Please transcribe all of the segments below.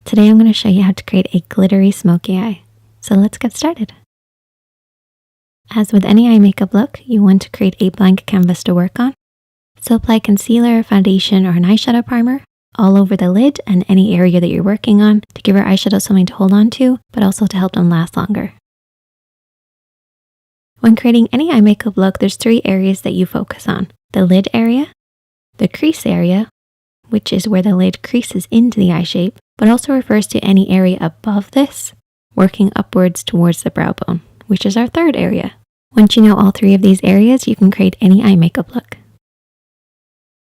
Today I'm going to show you how to create a glittery smoky eye. So let's get started. As with any eye makeup look, you want to create a blank canvas to work on. So apply concealer, foundation, or an eyeshadow primer all over the lid and any area that you're working on to give your eyeshadow something to hold on to, but also to help them last longer. When creating any eye makeup look, there's 3 areas that you focus on. The lid area, the crease area, which is where the lid creases into the eye shape, but also refers to any area above this, working upwards towards the brow bone, which is our 3rd area. Once you know all 3 of these areas, you can create any eye makeup look.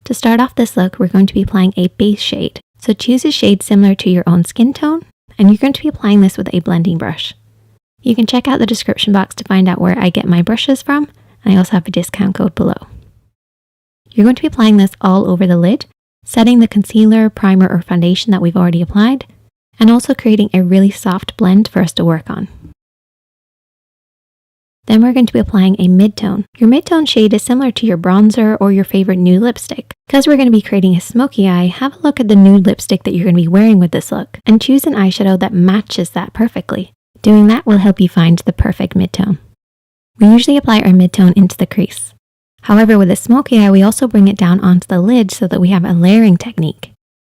To start off this look, we're going to be applying a base shade. So choose a shade similar to your own skin tone, and you're going to be applying this with a blending brush. You can check out the description box to find out where I get my brushes from, and I also have a discount code below. You're going to be applying this all over the lid, setting the concealer, primer, or foundation that we've already applied, and also creating a really soft blend for us to work on. Then we're going to be applying a mid-tone. Your mid-tone shade is similar to your bronzer or your favorite nude lipstick. Because we're going to be creating a smoky eye, have a look at the nude lipstick that you're going to be wearing with this look, and choose an eyeshadow that matches that perfectly. Doing that will help you find the perfect mid-tone. We usually apply our mid-tone into the crease. However, with a smoky eye, we also bring it down onto the lid so that we have a layering technique.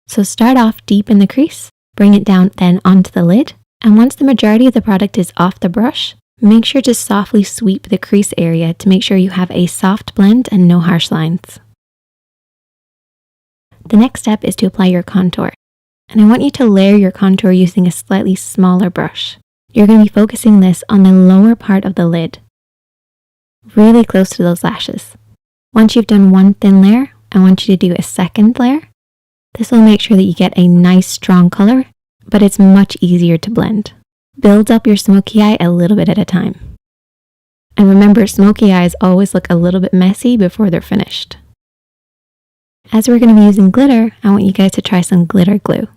So start off deep in the crease, bring it down then onto the lid, and once the majority of the product is off the brush, make sure to softly sweep the crease area to make sure you have a soft blend and no harsh lines. The next step is to apply your contour, and I want you to layer your contour using a slightly smaller brush. You're going to be focusing this on the lower part of the lid, really close to those lashes. Once you've done one thin layer, I want you to do a second layer. This will make sure that you get a nice strong color, but it's much easier to blend. Build up your smoky eye a little bit at a time. And remember, smoky eyes always look a little bit messy before they're finished. As we're going to be using glitter, I want you guys to try some glitter glue.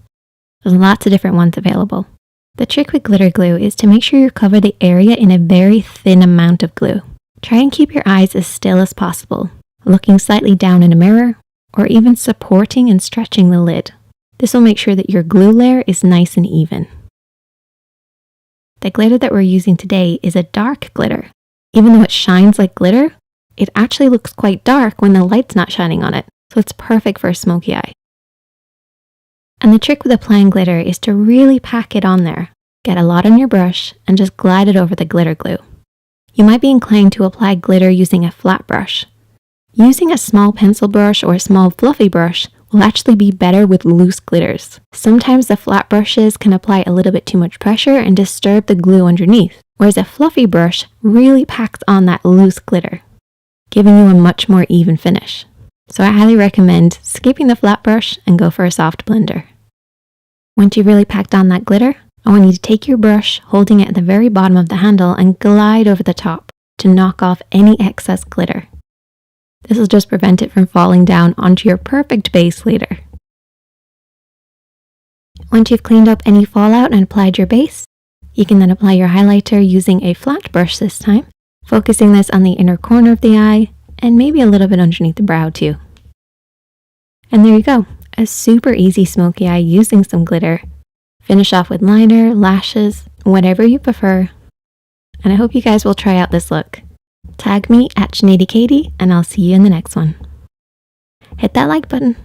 There's lots of different ones available. The trick with glitter glue is to make sure you cover the area in a very thin amount of glue. Try and keep your eyes as still as possible, looking slightly down in a mirror, or even supporting and stretching the lid. This will make sure that your glue layer is nice and even. The glitter that we're using today is a dark glitter. Even though it shines like glitter, it actually looks quite dark when the light's not shining on it, so it's perfect for a smoky eye. And the trick with applying glitter is to really pack it on there. Get a lot on your brush and just glide it over the glitter glue. You might be inclined to apply glitter using a flat brush. Using a small pencil brush or a small fluffy brush will actually be better with loose glitters. Sometimes the flat brushes can apply a little bit too much pressure and disturb the glue underneath, whereas a fluffy brush really packs on that loose glitter, giving you a much more even finish. So I highly recommend skipping the flat brush and go for a soft blender. Once you've really packed on that glitter, I want you to take your brush, holding it at the very bottom of the handle, and glide over the top to knock off any excess glitter. This will just prevent it from falling down onto your perfect base later. Once you've cleaned up any fallout and applied your base, you can then apply your highlighter using a flat brush this time, focusing this on the inner corner of the eye and maybe a little bit underneath the brow too. And there you go, a super easy smoky eye using some glitter. Finish off with liner, lashes, whatever you prefer. And I hope you guys will try out this look. Tag me at ShanedyKatie and I'll see you in the next one. Hit that like button.